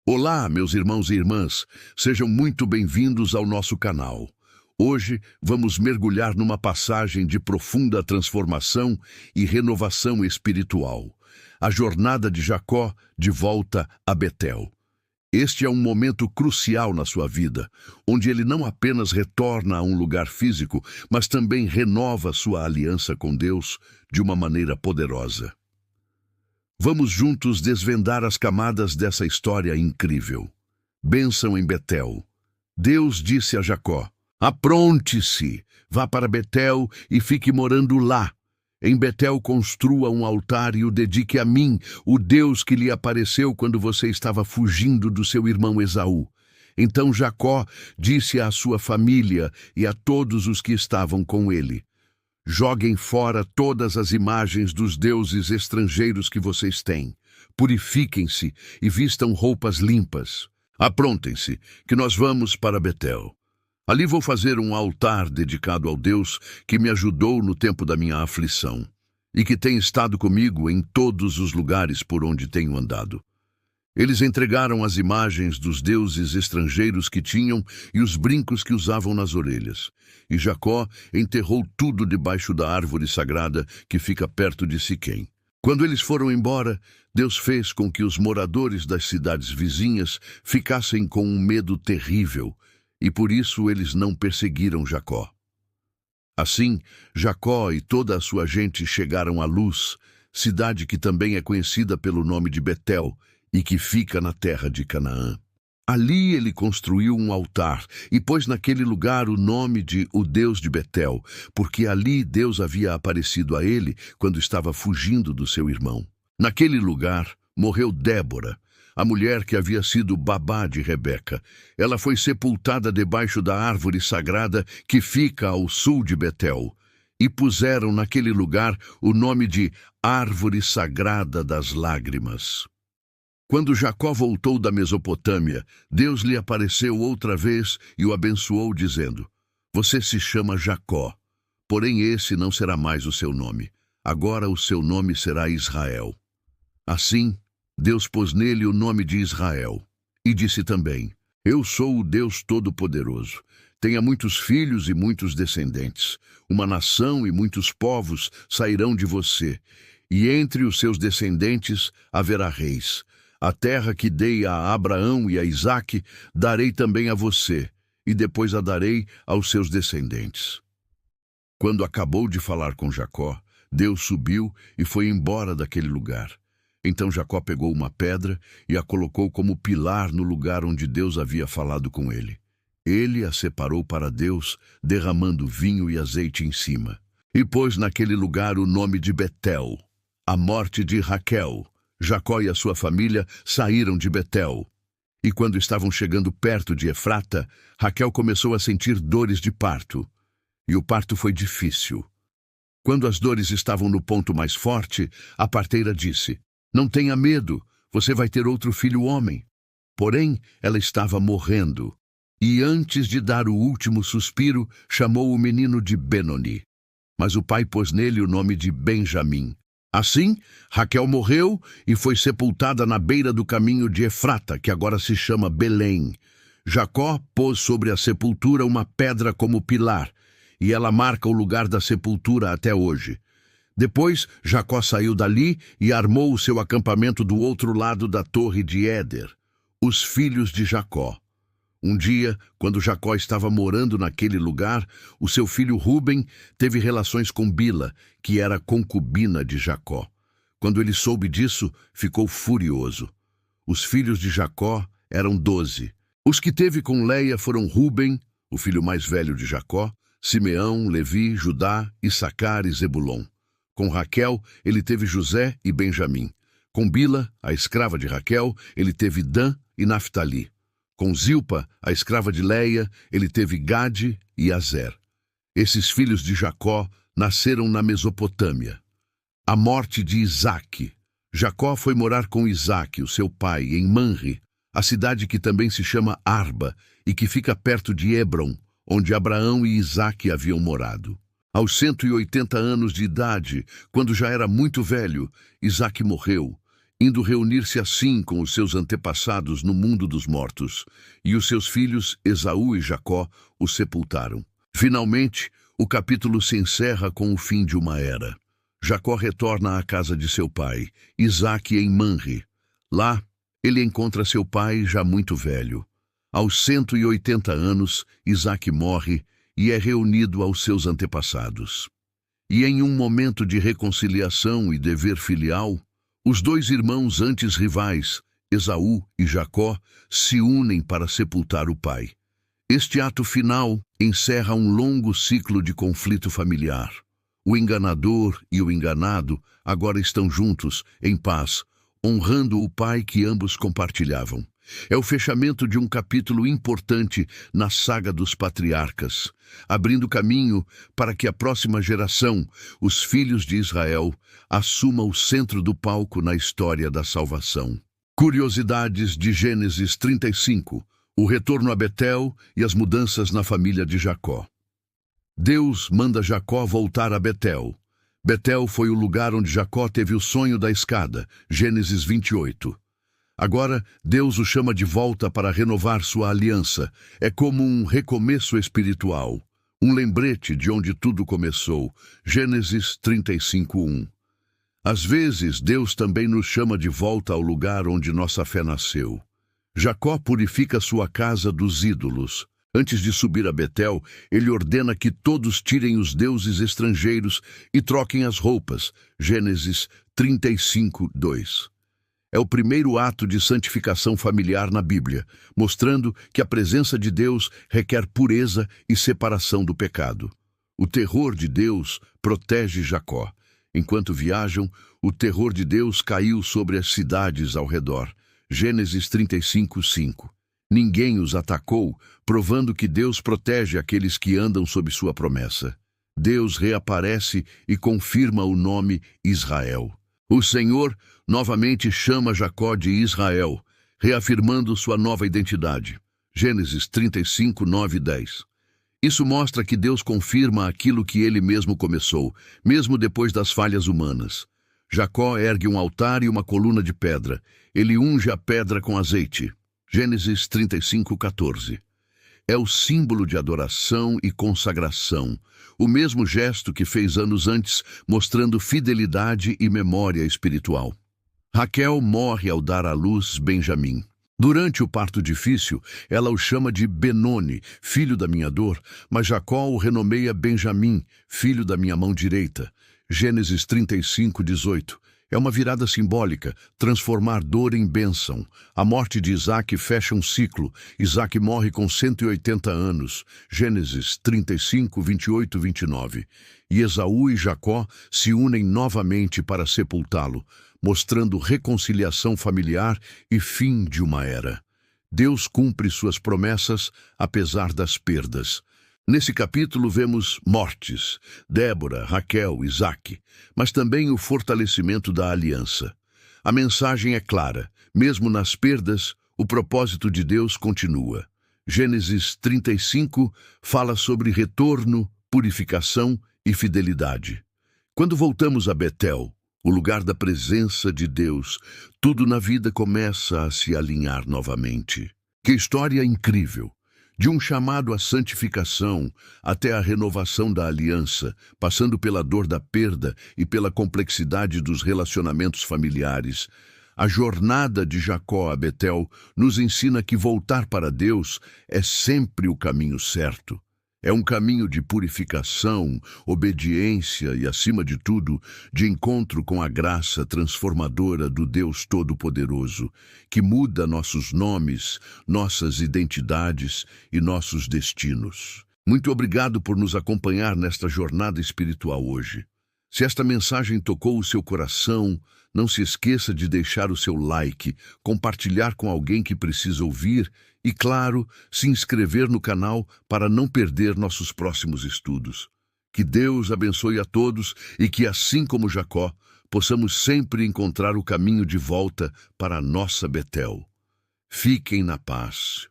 Olá, meus irmãos e irmãs, sejam muito bem-vindos ao nosso canal. Hoje vamos mergulhar numa passagem de profunda transformação e renovação espiritual. A jornada de Jacó de volta a Betel. Este é um momento crucial na sua vida, onde ele não apenas retorna a um lugar físico, mas também renova sua aliança com Deus de uma maneira poderosa. Vamos juntos desvendar as camadas dessa história incrível. Bênção em Betel. Deus disse a Jacó: apronte-se, vá para Betel e fique morando lá. Em Betel construa um altar e o dedique a mim, o Deus que lhe apareceu quando você estava fugindo do seu irmão Esaú. Então Jacó disse à sua família e a todos os que estavam com ele: joguem fora todas as imagens dos deuses estrangeiros que vocês têm. Purifiquem-se e vistam roupas limpas. Aprontem-se, que nós vamos para Betel. Ali vou fazer um altar dedicado ao Deus que me ajudou no tempo da minha aflição e que tem estado comigo em todos os lugares por onde tenho andado. Eles entregaram as imagens dos deuses estrangeiros que tinham e os brincos que usavam nas orelhas. E Jacó enterrou tudo debaixo da árvore sagrada que fica perto de Siquém. Quando eles foram embora, Deus fez com que os moradores das cidades vizinhas ficassem com um medo terrível, e por isso eles não perseguiram Jacó. Assim, Jacó e toda a sua gente chegaram a Luz, cidade que também é conhecida pelo nome de Betel, e que fica na terra de Canaã. Ali ele construiu um altar e pôs naquele lugar o nome de o Deus de Betel, porque ali Deus havia aparecido a ele quando estava fugindo do seu irmão. Naquele lugar morreu Débora, a mulher que havia sido babá de Rebeca. Ela foi sepultada debaixo da árvore sagrada que fica ao sul de Betel, e puseram naquele lugar o nome de Árvore Sagrada das Lágrimas. Quando Jacó voltou da Mesopotâmia, Deus lhe apareceu outra vez e o abençoou, dizendo: você se chama Jacó, porém esse não será mais o seu nome. Agora o seu nome será Israel. Assim, Deus pôs nele o nome de Israel. E disse também: eu sou o Deus Todo-Poderoso. Tenha muitos filhos e muitos descendentes. Uma nação e muitos povos sairão de você, e entre os seus descendentes haverá reis. A terra que dei a Abraão e a Isaque, darei também a você, e depois a darei aos seus descendentes. Quando acabou de falar com Jacó, Deus subiu e foi embora daquele lugar. Então Jacó pegou uma pedra e a colocou como pilar no lugar onde Deus havia falado com ele. Ele a separou para Deus, derramando vinho e azeite em cima. E pôs naquele lugar o nome de Betel, a morte de Raquel. Jacó e a sua família saíram de Betel. E quando estavam chegando perto de Efrata, Raquel começou a sentir dores de parto. E o parto foi difícil. Quando as dores estavam no ponto mais forte, a parteira disse: não tenha medo, você vai ter outro filho homem. Porém, ela estava morrendo. E antes de dar o último suspiro, chamou o menino de Benoni. Mas o pai pôs nele o nome de Benjamim. Assim, Raquel morreu e foi sepultada na beira do caminho de Efrata, que agora se chama Belém. Jacó pôs sobre a sepultura uma pedra como pilar, e ela marca o lugar da sepultura até hoje. Depois, Jacó saiu dali e armou o seu acampamento do outro lado da torre de Éder. Os filhos de Jacó. Um dia, quando Jacó estava morando naquele lugar, o seu filho Ruben teve relações com Bila, que era concubina de Jacó. Quando ele soube disso, ficou furioso. Os filhos de Jacó eram 12. Os que teve com Leia foram Ruben, o filho mais velho de Jacó, Simeão, Levi, Judá, Issacar e Zebulon. Com Raquel, ele teve José e Benjamim. Com Bila, a escrava de Raquel, ele teve Dan e Naftali. Com Zilpa, a escrava de Leia, ele teve Gade e Azer. Esses filhos de Jacó nasceram na Mesopotâmia. A morte de Isaque. Jacó foi morar com Isaque, o seu pai, em Manre, a cidade que também se chama Arba e que fica perto de Hebron, onde Abraão e Isaque haviam morado. Aos 180 anos de idade, quando já era muito velho, Isaque morreu, indo reunir-se assim com os seus antepassados no mundo dos mortos, e os seus filhos Esaú e Jacó o sepultaram. Finalmente, o capítulo se encerra com o fim de uma era. Jacó retorna à casa de seu pai, Isaque em Manre. Lá, ele encontra seu pai já muito velho. Aos 180 anos, Isaque morre e é reunido aos seus antepassados. E em um momento de reconciliação e dever filial, os dois irmãos antes rivais, Esaú e Jacó, se unem para sepultar o pai. Este ato final encerra um longo ciclo de conflito familiar. O enganador e o enganado agora estão juntos, em paz, honrando o pai que ambos compartilhavam. É o fechamento de um capítulo importante na saga dos patriarcas, abrindo caminho para que a próxima geração, os filhos de Israel, assuma o centro do palco na história da salvação. Curiosidades de Gênesis 35, o retorno a Betel e as mudanças na família de Jacó. Deus manda Jacó voltar a Betel. Betel foi o lugar onde Jacó teve o sonho da escada, Gênesis 28. Agora, Deus o chama de volta para renovar sua aliança. É como um recomeço espiritual, um lembrete de onde tudo começou. Gênesis 35:1. Às vezes, Deus também nos chama de volta ao lugar onde nossa fé nasceu. Jacó purifica sua casa dos ídolos. Antes de subir a Betel, ele ordena que todos tirem os deuses estrangeiros e troquem as roupas. Gênesis 35:2. É o primeiro ato de santificação familiar na Bíblia, mostrando que a presença de Deus requer pureza e separação do pecado. O terror de Deus protege Jacó. Enquanto viajam, o terror de Deus caiu sobre as cidades ao redor. Gênesis 35:5. Ninguém os atacou, provando que Deus protege aqueles que andam sob sua promessa. Deus reaparece e confirma o nome Israel. O Senhor novamente chama Jacó de Israel, reafirmando sua nova identidade. Gênesis 35, 9 e 10. Isso mostra que Deus confirma aquilo que ele mesmo começou, mesmo depois das falhas humanas. Jacó ergue um altar e uma coluna de pedra. Ele unge a pedra com azeite. Gênesis 35, 14. É o símbolo de adoração e consagração, o mesmo gesto que fez anos antes, mostrando fidelidade e memória espiritual. Raquel morre ao dar à luz Benjamim. Durante o parto difícil, ela o chama de Benoni, filho da minha dor, mas Jacó o renomeia Benjamim, filho da minha mão direita. Gênesis 35, 18. É uma virada simbólica, transformar dor em bênção. A morte de Isaque fecha um ciclo. Isaque morre com 180 anos. Gênesis 35, 28 e 29. E Esaú e Jacó se unem novamente para sepultá-lo, mostrando reconciliação familiar e fim de uma era. Deus cumpre suas promessas apesar das perdas. Nesse capítulo vemos mortes, Débora, Raquel, Isaque, mas também o fortalecimento da aliança. A mensagem é clara, mesmo nas perdas, o propósito de Deus continua. Gênesis 35 fala sobre retorno, purificação e fidelidade. Quando voltamos a Betel, o lugar da presença de Deus, tudo na vida começa a se alinhar novamente. Que história incrível! De um chamado à santificação até a renovação da aliança, passando pela dor da perda e pela complexidade dos relacionamentos familiares, a jornada de Jacó a Betel nos ensina que voltar para Deus é sempre o caminho certo. É um caminho de purificação, obediência e, acima de tudo, de encontro com a graça transformadora do Deus Todo-Poderoso, que muda nossos nomes, nossas identidades e nossos destinos. Muito obrigado por nos acompanhar nesta jornada espiritual hoje. Se esta mensagem tocou o seu coração, não se esqueça de deixar o seu like, compartilhar com alguém que precisa ouvir e, claro, se inscrever no canal para não perder nossos próximos estudos. Que Deus abençoe a todos e que, assim como Jacó, possamos sempre encontrar o caminho de volta para a nossa Betel. Fiquem na paz.